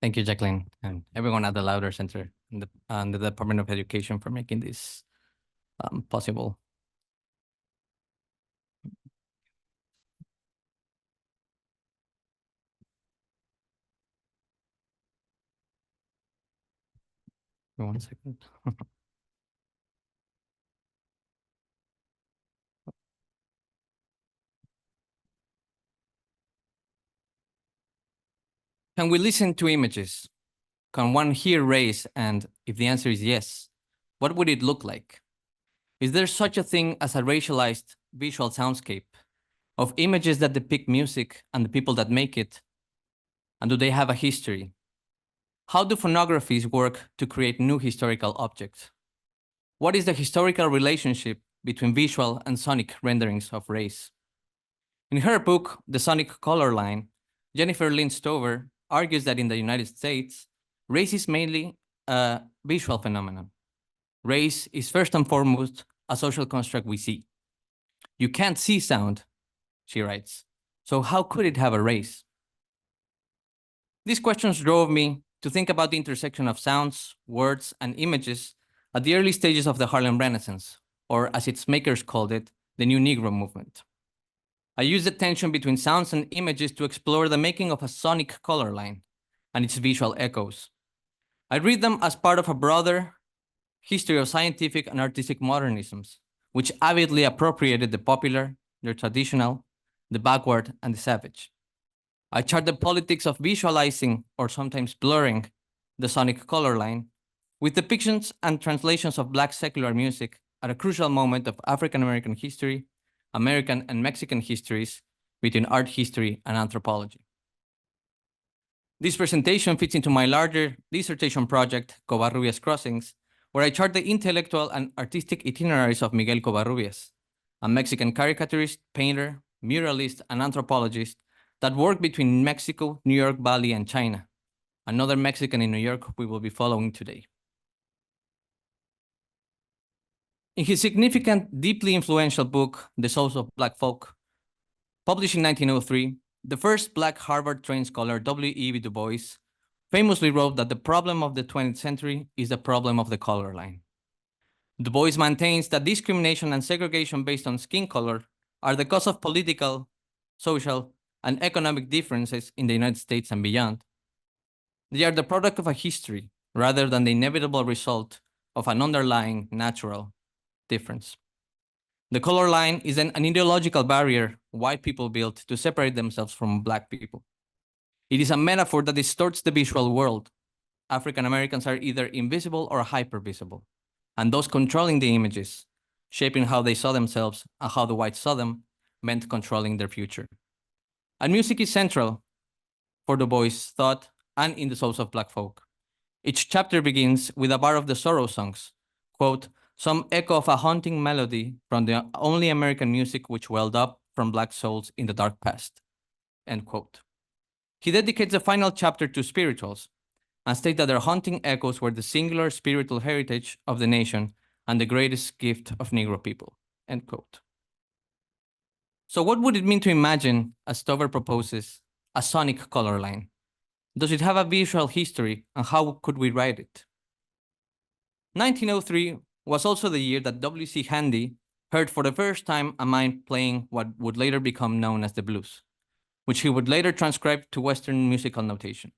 Thank you, Jacqueline, and everyone at the Lauder Center and the Department of Education for making this possible. One second. Can we listen to images? Can one hear race? And if the answer is yes, what would it look like? Is there such a thing as a racialized visual soundscape of images that depict music and the people that make it? And do they have a history? How do phonographies work to create new historical objects? What is the historical relationship between visual and sonic renderings of race? In her book, The Sonic Color Line, Jennifer Lynn Stover argues that in the United States, race is mainly a visual phenomenon. Race is first and foremost a social construct we see. You can't see sound, she writes, so how could it have a race? These questions drove me to think about the intersection of sounds, words, and images at the early stages of the Harlem Renaissance, or as its makers called it, the New Negro movement. I used the tension between sounds and images to explore the making of a sonic color line and its visual echoes. I read them as part of a broader history of scientific and artistic modernisms, which avidly appropriated the popular, the traditional, the backward, and the savage. I chart the politics of visualizing, or sometimes blurring, the sonic color line with depictions and translations of Black secular music at a crucial moment of African-American history, American and Mexican histories between art history and anthropology. This presentation fits into my larger dissertation project, Covarrubias Crossings, where I chart the intellectual and artistic itineraries of Miguel Covarrubias, a Mexican caricaturist, painter, muralist, and anthropologist that worked between Mexico, New York, Bali, and China. Another Mexican in New York we will be following today. In his significant, deeply influential book, The Souls of Black Folk, published in 1903, the first Black Harvard-trained scholar, W.E.B. Du Bois, famously wrote that the problem of the 20th century is the problem of the color line. Du Bois maintains that discrimination and segregation based on skin color are the cause of political, social, and economic differences in the United States and beyond. They are the product of a history rather than the inevitable result of an underlying natural difference. The color line is an ideological barrier white people built to separate themselves from Black people. It is a metaphor that distorts the visual world. African Americans are either invisible or hypervisible, and those controlling the images, shaping how they saw themselves and how the whites saw them, meant controlling their future. And music is central for Du Bois' thought and in the souls of Black folk. Each chapter begins with a bar of the Sorrow Songs, quote, some echo of a haunting melody from the only American music which welled up from Black souls in the dark past, end quote. He dedicates the final chapter to spirituals and states that their haunting echoes were the singular spiritual heritage of the nation and the greatest gift of Negro people, end quote. So what would it mean to imagine, as Stover proposes, a sonic color line? Does it have a visual history, and how could we write it? 1903 was also the year that W.C. Handy heard for the first time a mime playing what would later become known as the blues, which he would later transcribe to Western musical notation.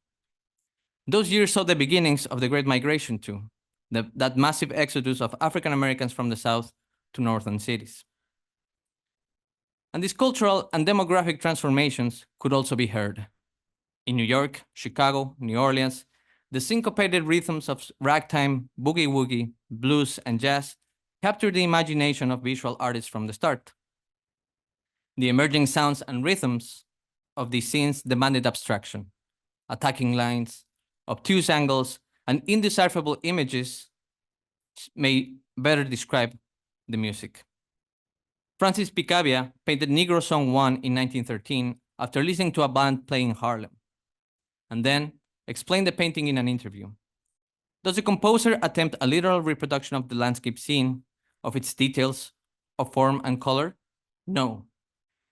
Those years saw the beginnings of the Great Migration too, that massive exodus of African Americans from the South to northern cities. And these cultural and demographic transformations could also be heard. In New York, Chicago, New Orleans, the syncopated rhythms of ragtime, boogie-woogie, blues, and jazz captured the imagination of visual artists from the start. The emerging sounds and rhythms of these scenes demanded abstraction, attacking lines, obtuse angles, and indecipherable images may better describe the music. Francis Picabia painted Negro Song 1 in 1913 after listening to a band playing Harlem, and then explained the painting in an interview. Does the composer attempt a literal reproduction of the landscape scene, of its details, of form and color? No.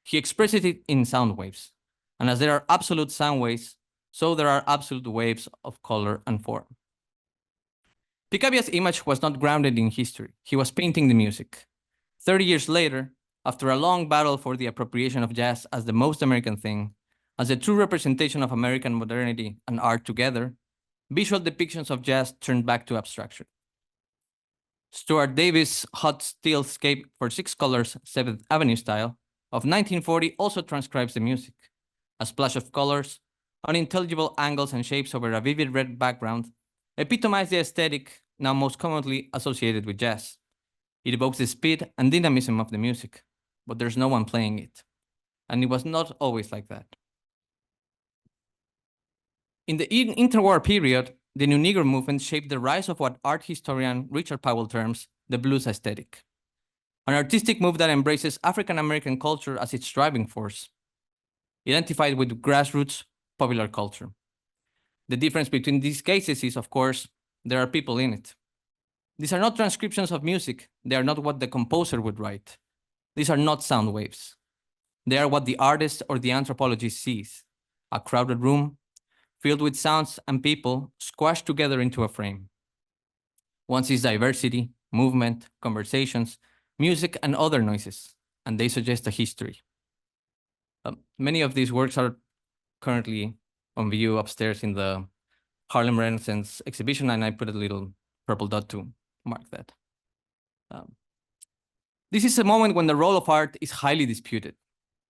He expresses it in sound waves, and as there are absolute sound waves, So there are absolute waves of color and form. Picabia's image was not grounded in history. He was painting the music. 30 years later, after a long battle for the appropriation of jazz as the most American thing, as a true representation of American modernity and art together, visual depictions of jazz turned back to abstraction. Stuart Davis' hot steel scape for 6 colors, 7th Avenue style, of 1940 also transcribes the music. A splash of colors, unintelligible angles and shapes over a vivid red background, epitomize the aesthetic now most commonly associated with jazz. It evokes the speed and dynamism of the music, but there's no one playing it. And it was not always like that. In the interwar period, the New Negro movement shaped the rise of what art historian Richard Powell terms the blues aesthetic, an artistic move that embraces African American culture as its driving force, identified with grassroots popular culture. The difference between these cases is, of course, there are people in it. These are not transcriptions of music. They are not what the composer would write. These are not sound waves. They are what the artist or the anthropologist sees, a crowded room filled with sounds and people squashed together into a frame. One sees diversity, movement, conversations, music, and other noises, and they suggest a history. Many of these works are currently on view upstairs in the Harlem Renaissance exhibition, and I put a little purple dot to mark that. This is a moment when the role of art is highly disputed.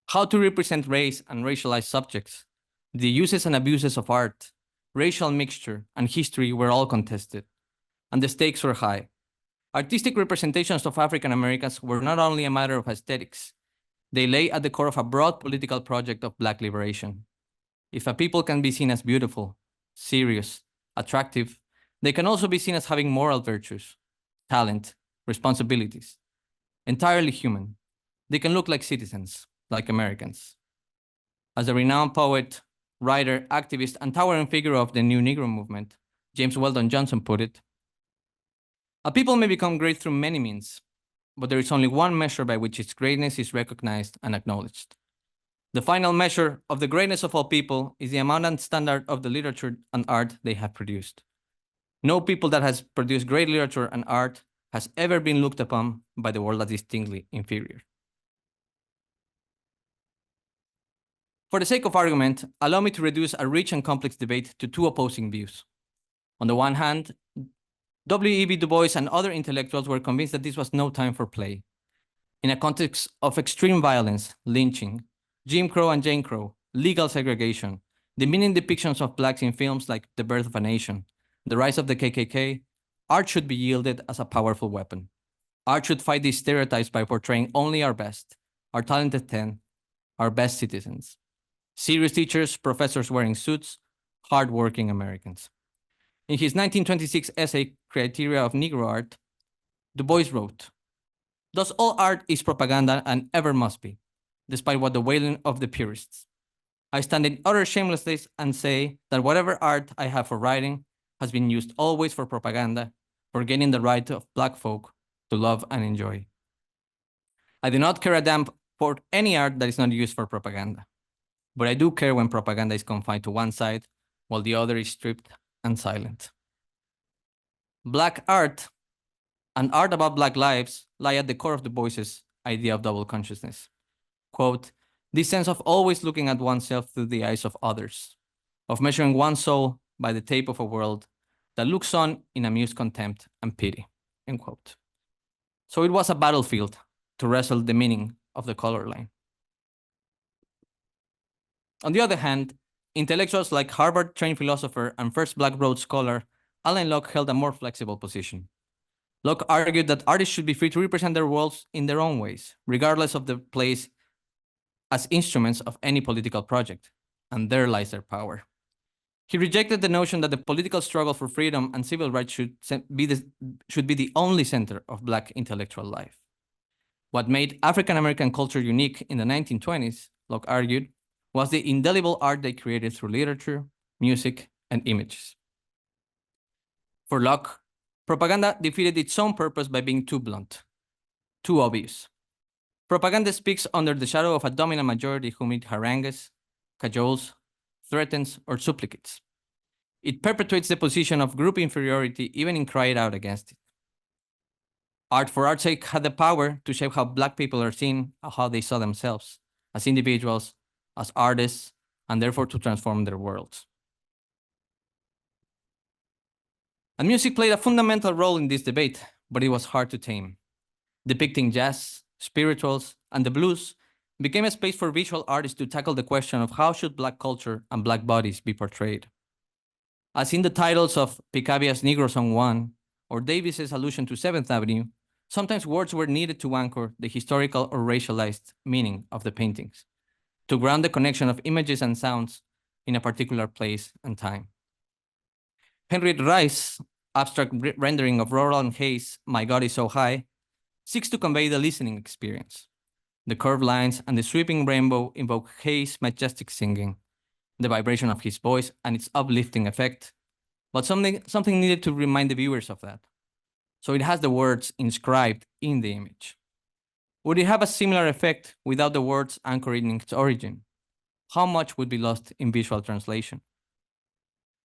How to represent race and racialized subjects, the uses and abuses of art, racial mixture, and history were all contested, and the stakes were high. Artistic representations of African Americans were not only a matter of aesthetics, they lay at the core of a broad political project of Black liberation. If a people can be seen as beautiful, serious, attractive, they can also be seen as having moral virtues, talent, responsibilities. Entirely human. They can look like citizens, like Americans. As the renowned poet, writer, activist, and towering figure of the New Negro movement, James Weldon Johnson, put it, a people may become great through many means, but there is only one measure by which its greatness is recognized and acknowledged. The final measure of the greatness of all people is the amount and standard of the literature and art they have produced. No people that has produced great literature and art has ever been looked upon by the world as distinctly inferior. For the sake of argument, allow me to reduce a rich and complex debate to two opposing views. On the one hand, W.E.B. Du Bois and other intellectuals were convinced that this was no time for play. In a context of extreme violence, lynching, Jim Crow and Jane Crow, legal segregation, demeaning depictions of blacks in films like The Birth of a Nation, the rise of the KKK, art should be wielded as a powerful weapon. Art should fight these stereotypes by portraying only our best, our talented 10, our best citizens. Serious teachers, professors wearing suits, hardworking Americans. In his 1926 essay, Criteria of Negro Art, Du Bois wrote, "Thus all art is propaganda and ever must be, despite what the wailing of the purists. I stand in utter shamelessness and say that whatever art I have for writing has been used always for propaganda, for gaining the right of black folk to love and enjoy. I do not care a damn for any art that is not used for propaganda. But I do care when propaganda is confined to one side while the other is stripped and silent." Black art and art about Black lives lie at the core of Du Bois's idea of double consciousness. Quote, "This sense of always looking at oneself through the eyes of others, of measuring one's soul by the tape of a world that looks on in amused contempt and pity." End quote. So it was a battlefield to wrestle the meaning of the color line. On the other hand, intellectuals like Harvard-trained philosopher and first Black Rhodes Scholar Alain Locke held a more flexible position. Locke argued that artists should be free to represent their worlds in their own ways, regardless of their place as instruments of any political project, and there lies their power. He rejected the notion that the political struggle for freedom and civil rights should be the only center of Black intellectual life. What made African American culture unique in the 1920s, Locke argued, was the indelible art they created through literature, music, and images. For Locke, propaganda defeated its own purpose by being too blunt, too obvious. Propaganda speaks under the shadow of a dominant majority whom it harangues, cajoles, threatens, or supplicates. It perpetuates the position of group inferiority even in crying out against it. Art for art's sake had the power to shape how Black people are seen and how they saw themselves as individuals, as artists, and therefore to transform their worlds. And music played a fundamental role in this debate, but it was hard to tame. Depicting jazz, spirituals, and the blues became a space for visual artists to tackle the question of how should Black culture and Black bodies be portrayed. As in the titles of Picavia's Negro Song 1 or Davis's allusion to 7th Avenue, sometimes words were needed to anchor the historical or racialized meaning of the paintings, to ground the connection of images and sounds in a particular place and time. Henry Rice's abstract rendering of Roland Hayes' My God is So High seeks to convey the listening experience. The curved lines and the sweeping rainbow invoke Hayes' majestic singing, the vibration of his voice and its uplifting effect, but something needed to remind the viewers of that. So it has the words inscribed in the image. Would it have a similar effect without the words anchoring in its origin? How much would be lost in visual translation?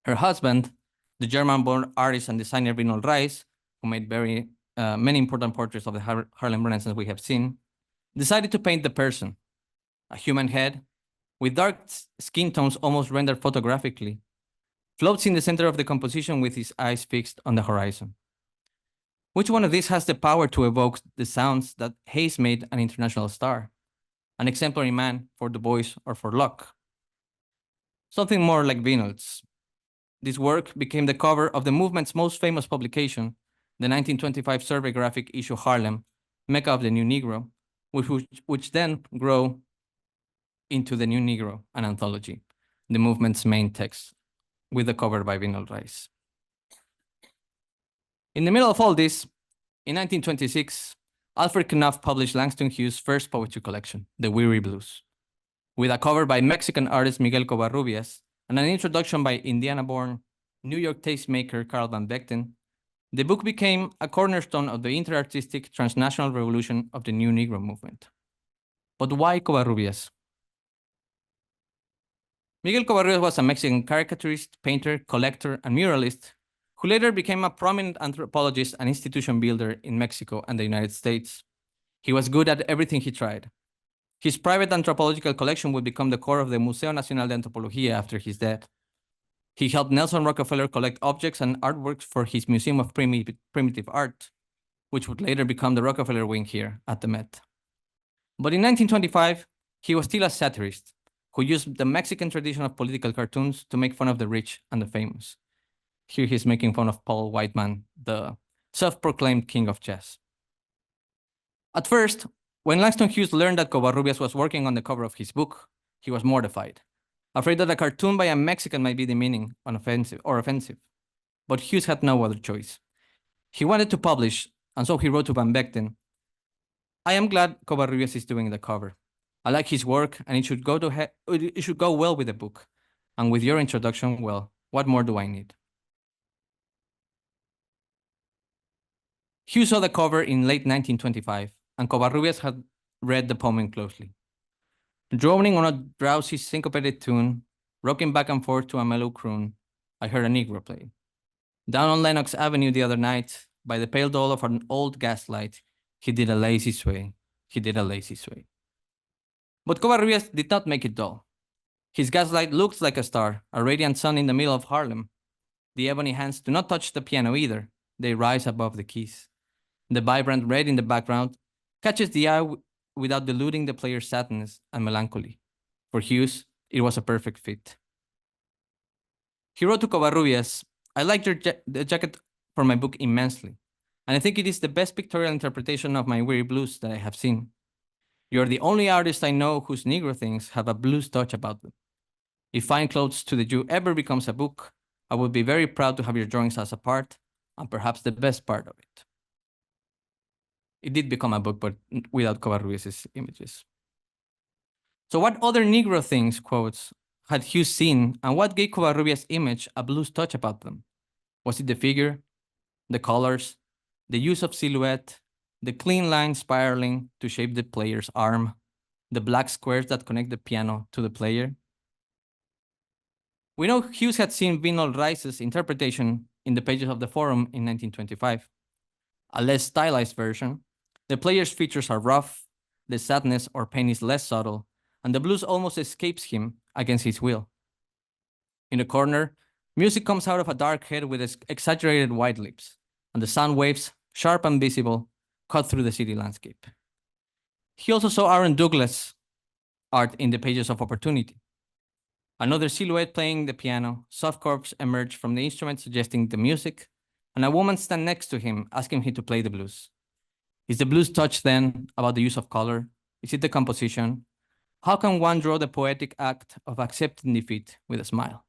Her husband, the German-born artist and designer Vinol Rice, who made many important portraits of the Harlem Renaissance we have seen, decided to paint the person, a human head, with dark skin tones almost rendered photographically, floats in the center of the composition with his eyes fixed on the horizon. Which one of these has the power to evoke the sounds that Hayes made an international star, an exemplary man for Du Bois or for Locke? Something more like Vinol's. This work became the cover of the movement's most famous publication, the 1925 survey graphic issue Harlem, Mecca of the New Negro, which then grew into the New Negro, an anthology, the movement's main text, with the cover by Vinol Rice. In the middle of all this, in 1926, Alfred Knopf published Langston Hughes' first poetry collection, The Weary Blues, with a cover by Mexican artist Miguel Covarrubias and an introduction by Indiana-born New York tastemaker Carl Van Vechten. The book became a cornerstone of the interartistic transnational revolution of the New Negro movement. But why Covarrubias? Miguel Covarrubias was a Mexican caricaturist, painter, collector, and muralist who later became a prominent anthropologist and institution builder in Mexico and the United States. He was good at everything he tried. His private anthropological collection would become the core of the Museo Nacional de Antropología after his death. He helped Nelson Rockefeller collect objects and artworks for his Museum of Primitive Art, which would later become the Rockefeller Wing here at the Met. But in 1925, he was still a satirist who used the Mexican tradition of political cartoons to make fun of the rich and the famous. Here he's making fun of Paul Whiteman, the self-proclaimed king of jazz. At first, when Langston Hughes learned that Covarrubias was working on the cover of his book, he was mortified, afraid that a cartoon by a Mexican might be demeaning or offensive. But Hughes had no other choice. He wanted to publish, and so he wrote to Van Vechten, "I am glad Covarrubias is doing the cover. I like his work, and it should go well with the book. And with your introduction, well, what more do I need?" Hughes saw the cover in late 1925, and Covarrubias had read the poem closely. Droning on a drowsy, syncopated tune, rocking back and forth to a mellow croon, I heard a Negro play. Down on Lenox Avenue the other night, by the pale dawn of an old gaslight, he did a lazy sway. He did a lazy sway. But Covarrubias did not make it dull. His gaslight looks like a star, a radiant sun in the middle of Harlem. The ebony hands do not touch the piano either. They rise above the keys. The vibrant red in the background catches the eye without diluting the player's sadness and melancholy. For Hughes, it was a perfect fit. He wrote to Covarrubias, "I liked the jacket for my book immensely, and I think it is the best pictorial interpretation of my weary blues that I have seen. You are the only artist I know whose Negro things have a blues touch about them. If Fine Clothes to the Jew ever becomes a book, I would be very proud to have your drawings as a part, and perhaps the best part of it." It did become a book, but without Covarrubias' images. So what other Negro things, quotes, had Hughes seen, and what gave Covarrubias' image a blues touch about them? Was it the figure, the colors, the use of silhouette, the clean line spiraling to shape the player's arm, the black squares that connect the piano to the player? We know Hughes had seen Vinol Rice's interpretation in the pages of the Forum in 1925. A less stylized version, the player's features are rough, the sadness or pain is less subtle, and the blues almost escapes him against his will. In the corner, music comes out of a dark head with exaggerated white lips, and the sound waves, sharp and visible, cut through the city landscape. He also saw Aaron Douglas' art in the pages of Opportunity. Another silhouette playing the piano, soft chords emerge from the instrument suggesting the music, and a woman stands next to him asking him to play the blues. Is the blues touch then about the use of color? Is it the composition? How can one draw the poetic act of accepting defeat with a smile?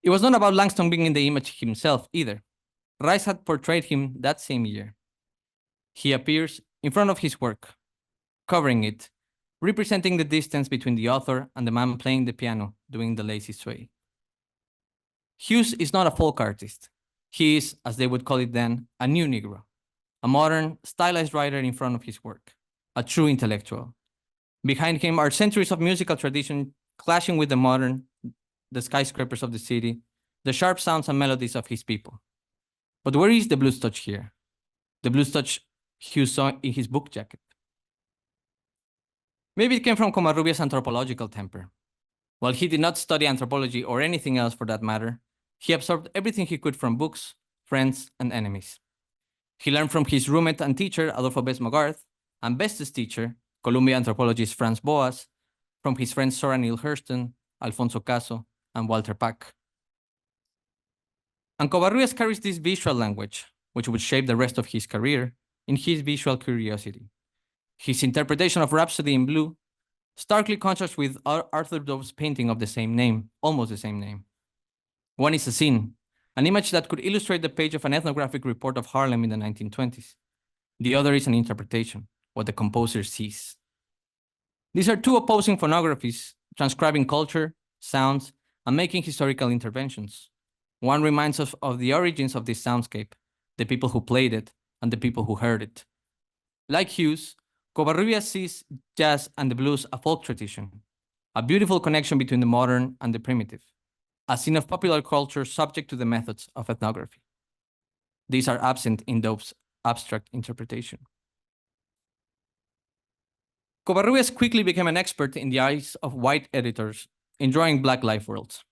It was not about Langston being in the image himself either. Rice had portrayed him that same year. He appears in front of his work, covering it, representing the distance between the author and the man playing the piano, doing the lazy sway. Hughes is not a folk artist. He is, as they would call it then, a new Negro, a modern, stylized writer in front of his work, a true intellectual. Behind him are centuries of musical tradition clashing with the modern, the skyscrapers of the city, the sharp sounds and melodies of his people. But where is the blues touch here? The blues touch Hughes saw in his book jacket. Maybe it came from Covarrubias' anthropological temper. While he did not study anthropology or anything else for that matter, he absorbed everything he could from books, friends, and enemies. He learned from his roommate and teacher, Adolfo Bess Mogarth, and Best's teacher, Columbia anthropologist Franz Boas, from his friends Zora Neale Hurston, Alfonso Caso, and Walter Pack. And Covarrubias carries this visual language, which would shape the rest of his career, in his visual curiosity. His interpretation of Rhapsody in Blue starkly contrasts with Arthur Dove's painting of the same name, almost the same name. One is a scene, an image that could illustrate the page of an ethnographic report of Harlem in the 1920s. The other is an interpretation, what the composer sees. These are two opposing phonographies, transcribing culture, sounds, and making historical interventions. One reminds us of the origins of this soundscape, the people who played it, and the people who heard it. Like Hughes, Covarrubias sees jazz and the blues a folk tradition, a beautiful connection between the modern and the primitive, a scene of popular culture subject to the methods of ethnography. These are absent in Dove's abstract interpretation. Covarrubias quickly became an expert in the eyes of white editors in drawing Black life worlds.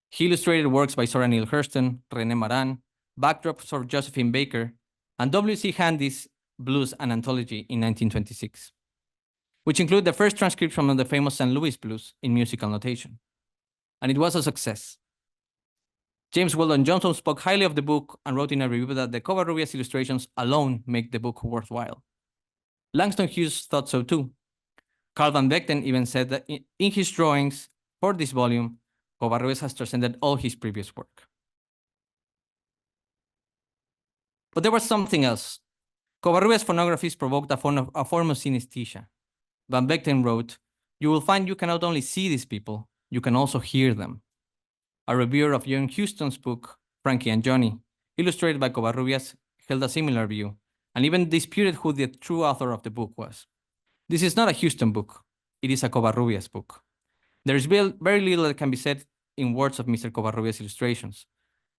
He illustrated works by Zora Neale Hurston, René Maran, backdrops for Josephine Baker, and W.C. Handy's Blues and Anthology in 1926, which included the first transcription of the famous St. Louis Blues in musical notation. And it was a success. James Weldon Johnson spoke highly of the book and wrote in a review that the Covarrubias illustrations alone make the book worthwhile. Langston Hughes thought so too. Carl van Vechten even said that in his drawings for this volume, Covarrubias has transcended all his previous work. But there was something else. Covarrubias' phonographies provoked a form of synesthesia. Van Vechten wrote, "You will find you can not only see these people, you can also hear them." A reviewer of John Huston's book, Frankie and Johnny, illustrated by Covarrubias, held a similar view, and even disputed who the true author of the book was. This is not a Huston book. It is a Covarrubias book. There is very little that can be said in words of Mr. Covarrubias' illustrations.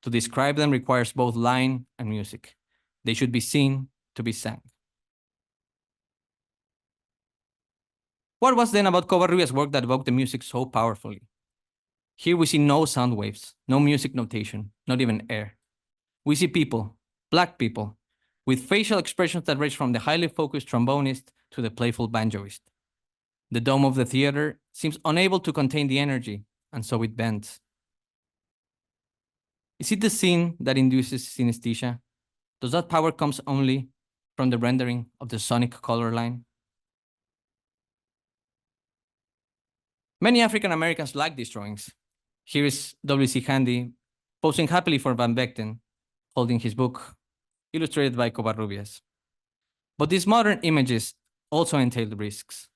To describe them requires both line and music. They should be seen to be sang. What was then about Covarrubias' work that evoked the music so powerfully? Here we see no sound waves, no music notation, not even air. We see people, black people, with facial expressions that range from the highly focused trombonist to the playful banjoist. The dome of the theater seems unable to contain the energy, and so it bends. Is it the scene that induces synesthesia? Does that power comes only from the rendering of the sonic color line? Many African Americans like these drawings. Here is W.C. Handy posing happily for Van Vechten, holding his book, illustrated by Covarrubias. But these modern images also entail risks.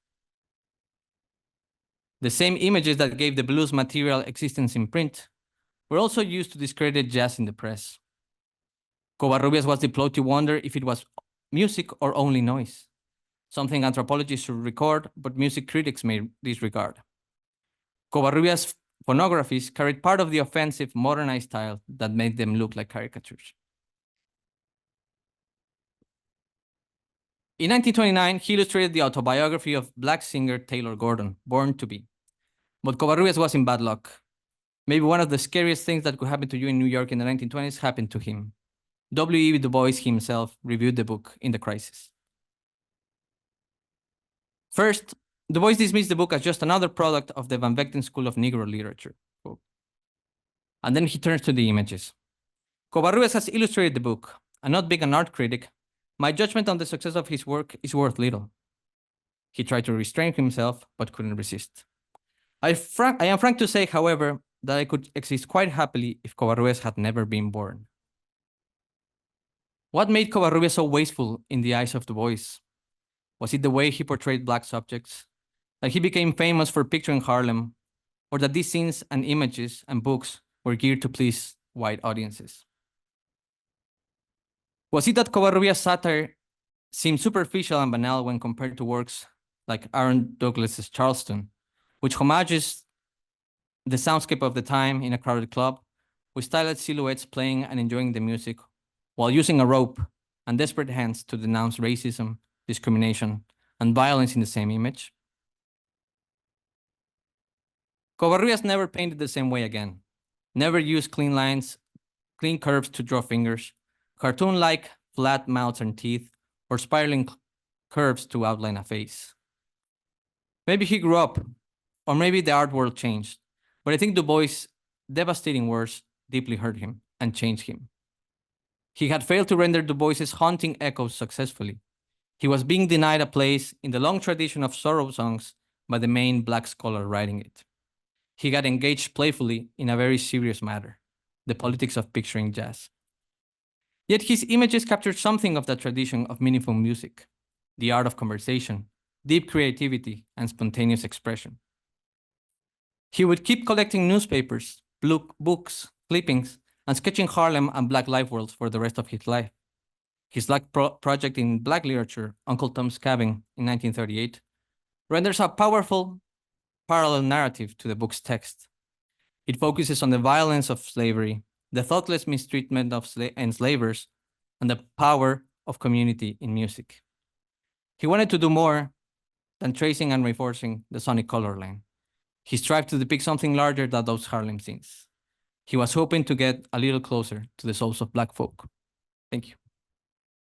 The same images that gave the blues material existence in print were also used to discredit jazz in the press. Covarrubias was deployed to wonder if it was music or only noise. something anthropology should record, but music critics may disregard. Covarrubias' phonographies carried part of the offensive, modernized style that made them look like caricatures. In 1929, he illustrated the autobiography of Black singer Taylor Gordon, Born to Be. But Covarrubias was in bad luck. Maybe one of the scariest things that could happen to you in New York in the 1920s happened to him. W.E.B. Du Bois himself reviewed the book in The Crisis. First, Du Bois dismissed the book as just another product of the Van Vechten School of Negro Literature. And then he turns to the images. Covarrubias has illustrated the book, and not being an art critic, my judgment on the success of his work is worth little. He tried to restrain himself, but couldn't resist. I am frank to say, however, that I could exist quite happily if Covarrubias had never been born. What made Covarrubias so wasteful in the eyes of Du Bois? Was it the way he portrayed Black subjects? That he became famous for picturing Harlem? Or that these scenes and images and books were geared to please white audiences? Was it that Covarrubias' satire seemed superficial and banal when compared to works like Aaron Douglas's Charleston, which homages the soundscape of the time in a crowded club, with stylized silhouettes playing and enjoying the music, while using a rope and desperate hands to denounce racism, discrimination, and violence in the same image? Covarrubias never painted the same way again, never used clean lines, clean curves to draw fingers, cartoon-like flat mouths and teeth, or spiraling curves to outline a face. Maybe he grew up, or maybe the art world changed, but I think Du Bois' devastating words deeply hurt him and changed him. He had failed to render Du Bois' haunting echoes successfully. He was being denied a place in the long tradition of sorrow songs by the main Black scholar writing it. He got engaged playfully in a very serious matter, the politics of picturing jazz. Yet his images captured something of that tradition of meaningful music, the art of conversation, deep creativity, and spontaneous expression. He would keep collecting newspapers, books, clippings, and sketching Harlem and Black life worlds for the rest of his life. His last project in Black literature, Uncle Tom's Cabin in 1938, renders a powerful parallel narrative to the book's text. It focuses on the violence of slavery, the thoughtless mistreatment of enslavers, and the power of community in music. He wanted to do more than tracing and reinforcing the sonic color line. He strived to depict something larger than those Harlem scenes. He was hoping to get a little closer to the souls of Black folk. Thank you.